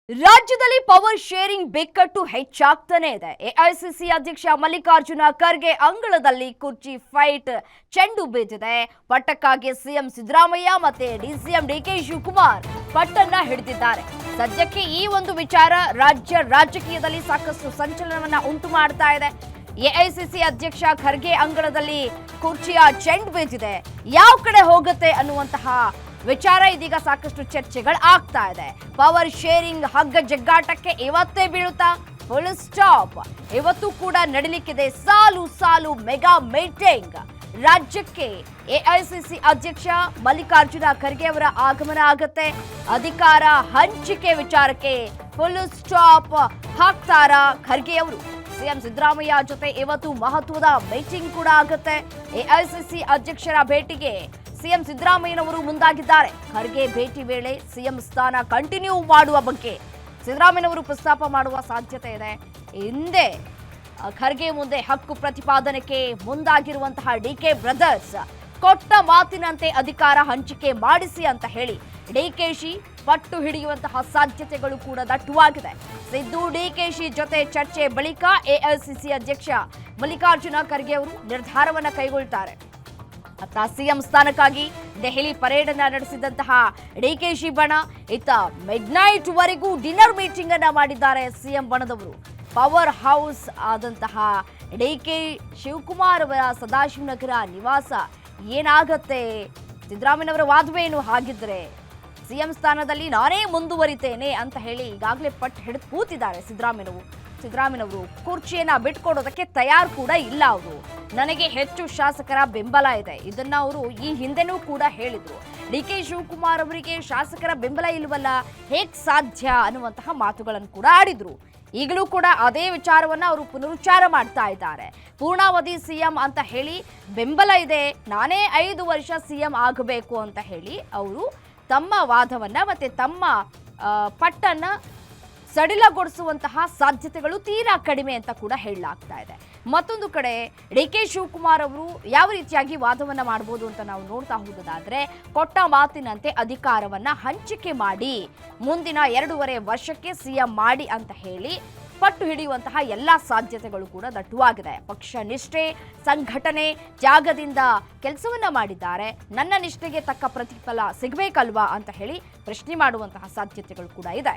ರಾಜ್ಯದಲ್ಲಿ power sharing ಬಿಕ್ಕಟ್ಟು ಹೆಚ್ಚಾಗ್ತಾನೆ ಇದೆ. ಎಐಸಿಸಿ ಅಧ್ಯಕ್ಷ ಮಲ್ಲಿಕಾರ್ಜುನ ಖರ್ಗೆ ಅಂಗಳದಲ್ಲಿ ಕುರ್ಚಿ ಫೈಟ್ ಚೆಂಡು ಬಿದ್ದಿದೆ. ಪಟ್ಟಕ್ಕಾಗಿ ಸಿಎಂ ಸಿದ್ದರಾಮಯ್ಯ ಮತ್ತೆ ಡಿಸಿಎಂ ಡಿಕೆ ಶಿವಕುಮಾರ್ ಪಟ್ಟನ್ನ ಹಿಡಿದಿದ್ದಾರೆ. ಸದ್ಯಕ್ಕೆ ಈ ಒಂದು ವಿಚಾರ ರಾಜಕೀಯದಲ್ಲಿ ಸಾಕಷ್ಟು ಸಂಚಲನವನ್ನ ಉಂಟು ಮಾಡ್ತಾ ಇದೆ. ಎಐಸಿಸಿ ಅಧ್ಯಕ್ಷ ಖರ್ಗೆ ಅಂಗಳದಲ್ಲಿ ಕುರ್ಚಿಯ ಚೆಂಡು ಬಿದ್ದಿದೆ. ಯಾವ ಕಡೆ ಹೋಗುತ್ತೆ ಅನ್ನುವಂತಹ ವಿಚಾರ ಇದೀಗ ಸಾಕಷ್ಟು ಚರ್ಚೆಗಳು ಆಗ್ತಾ ಇದೆ. ಪವರ್ ಶೇರಿಂಗ್ ಹಗ್ಗ ಜಗ್ಗಾಟಕ್ಕೆ ಇವತ್ತೇ ಬೀಳುತ್ತಾ? Full stop. ಇವತ್ತು ಕೂಡ ನಡೀಲಿಕ್ಕಿದೆ ಸಾಲು ಸಾಲು ಮೆಗಾ ಮೀಟಿಂಗ್. ರಾಜ್ಯಕ್ಕೆ ಎಐಸಿಸಿ ಅಧ್ಯಕ್ಷ ಮಲ್ಲಿಕಾರ್ಜುನ ಖರ್ಗೆ ಅವರ ಆಗಮನ ಆಗುತ್ತೆ. ಅಧಿಕಾರ ಹಂಚಿಕೆ ವಿಚಾರಕ್ಕೆ ಫುಲ್ ಸ್ಟಾಪ್ ಹಾಕ್ತಾರ ಖರ್ಗೆ ಅವರು. ಸಿಎಂ ಸಿದ್ದರಾಮಯ್ಯ ಜೊತೆ ಇವತ್ತು ಮಹತ್ವದ ಮೀಟಿಂಗ್ ಕೂಡ ಆಗುತ್ತೆ. ಎಐಸಿಸಿ ಅಧ್ಯಕ್ಷರ ಭೇಟಿಗೆ ಸಿಎಂ ಸಿದ್ದರಾಮಯ್ಯನವರು ಮುಂದಾಗಿದ್ದಾರೆ. ಖರ್ಗೆ ಭೇಟಿ ವೇಳೆ ಸಿಎಂ ಸ್ಥಾನ ಕಂಟಿನ್ಯೂ ಮಾಡುವ ಬಗ್ಗೆ ಸಿದ್ದರಾಮಯ್ಯನವರು ಪ್ರಸ್ತಾಪ ಮಾಡುವ ಸಾಧ್ಯತೆ ಇದೆ. ಹಿಂದೆ ಖರ್ಗೆ ಮುಂದೆ ಹಕ್ಕು ಪ್ರತಿಪಾದನೆಗೆ ಮುಂದಾಗಿರುವಂತಹ ಡಿಕೆ ಬ್ರದರ್ಸ್ ಕೊಟ್ಟ ಮಾತಿನಂತೆ ಅಧಿಕಾರ ಹಂಚಿಕೆ ಮಾಡಿಸಿ ಅಂತ ಹೇಳಿ ಡಿಕೆಶಿ ಪಟ್ಟು ಹಿಡಿಯುವಂತಹ ಸಾಧ್ಯತೆಗಳು ಕೂಡ ದಟ್ಟವಾಗಿದೆ. ಸಿದ್ದು ಡಿಕೆಶಿ ಜೊತೆ ಚರ್ಚೆ ಬಳಿಕ ಎಐಸಿಸಿ ಅಧ್ಯಕ್ಷ ಮಲ್ಲಿಕಾರ್ಜುನ ಖರ್ಗೆ ಅವರು ನಿರ್ಧಾರವನ್ನ ಕೈಗೊಳ್ಳುತ್ತಾರೆ. ಅತ್ತ ಸಿಎಂ ಸ್ಥಾನಕ್ಕಾಗಿ ದೆಹಲಿ ಪರೇಡ್ ಅನ್ನ ನಡೆಸಿದಂತಹ ಡಿಕೆಶಿ ಬಣ ಇತ್ತ ಮಿಡ್ ನೈಟ್ ವರೆಗೂ ಡಿನ್ನರ್ ಮೀಟಿಂಗ್ ಅನ್ನ ಮಾಡಿದ್ದಾರೆ ಸಿಎಂ ಬಣದವರು. ಪವರ್ ಹೌಸ್ ಆದಂತಹ ಡಿಕೆ ಶಿವಕುಮಾರ್ ಅವರ ಸದಾಶಿವನಗರ ನಿವಾಸ ಏನಾಗತ್ತೆ? ಸಿದ್ದರಾಮಯ್ಯನವರ ವಾದವೇನು? ಹಾಗಿದ್ರೆ ಸಿಎಂ ಸ್ಥಾನದಲ್ಲಿ ನಾನೇ ಮುಂದುವರಿತೇನೆ ಅಂತ ಹೇಳಿ ಈಗಾಗಲೇ ಪಟ್ಟು ಹಿಡಿದು ಕೂತಿದ್ದಾರೆ ಸಿದ್ದರಾಮಯ್ಯನವರು. ಕುರ್ಚಿಯನ್ನ ಬಿಟ್ಕೊಡೋದಕ್ಕೆ ತಯಾರು ಕೂಡ ಇಲ್ಲ. ಅವರು ನನಗೆ ಹೆಚ್ಚು ಶಾಸಕರ ಬೆಂಬಲ ಇದೆ, ಇದನ್ನ ಅವರು ಈ ಹಿಂದೆನೂ ಕೂಡ ಹೇಳಿದ್ರು. ಡಿಕೆ ಶಿವಕುಮಾರ್ ಅವರಿಗೆ ಶಾಸಕರ ಬೆಂಬಲ ಇಲ್ವಲ್ಲ, ಹೇಗ್ ಸಾಧ್ಯ ಅನ್ನುವಂತಹ ಮಾತುಗಳನ್ನು ಕೂಡ ಆಡಿದ್ರು. ಈಗಲೂ ಕೂಡ ಅದೇ ವಿಚಾರವನ್ನ ಅವರು ಪುನರುಚ್ಚಾರ ಮಾಡ್ತಾ ಇದ್ದಾರೆ. ಪೂರ್ಣಾವಧಿ ಸಿಎಂ ಅಂತ ಹೇಳಿ ಬೆಂಬಲ ಇದೆ, ನಾನೇ 5 ವರ್ಷ ಸಿಎಂ ಆಗಬೇಕು ಅಂತ ಹೇಳಿ ಅವರು ತಮ್ಮ ವಾದವನ್ನ ಮತ್ತೆ ತಮ್ಮ ಪಟ್ಟನ್ನ ಸಡಿಲಗೊಳಿಸುವಂತಹ ಸಾಧ್ಯತೆಗಳು ತೀರಾ ಕಡಿಮೆ ಅಂತ ಕೂಡ ಹೇಳಲಾಗ್ತಾ ಇದೆ. ಮತ್ತೊಂದು ಕಡೆ ಡಿಕೆ ಶಿವಕುಮಾರ್ ಅವರು ಯಾವ ರೀತಿಯಾಗಿ ವಾದವನ್ನ ಮಾಡಬಹುದು ಅಂತ ನಾವು ನೋಡ್ತಾ ಹೋಗೋದಾದ್ರೆ, ಕೊಟ್ಟ ಮಾತಿನಂತೆ ಅಧಿಕಾರವನ್ನ ಹಂಚಿಕೆ ಮಾಡಿ ಮುಂದಿನ 2.5 ವರ್ಷಕ್ಕೆ ಸಿಎಂ ಮಾಡಿ ಅಂತ ಹೇಳಿ ಪಟ್ಟು ಹಿಡಿಯುವಂತಹ ಎಲ್ಲಾ ಸಾಧ್ಯತೆಗಳು ಕೂಡ ದಟ್ಟವಾಗಿದೆ. ಪಕ್ಷ ನಿಷ್ಠೆ, ಸಂಘಟನೆ, ತ್ಯಾಗದಿಂದ ಕೆಲಸವನ್ನ ಮಾಡಿದ್ದಾರೆ. ನನ್ನ ನಿಷ್ಠೆಗೆ ತಕ್ಕ ಪ್ರತಿಫಲ ಸಿಗಬೇಕಲ್ವಾ ಅಂತ ಹೇಳಿ ಪ್ರಶ್ನೆ ಮಾಡುವಂತಹ ಸಾಧ್ಯತೆಗಳು ಕೂಡ ಇದೆ.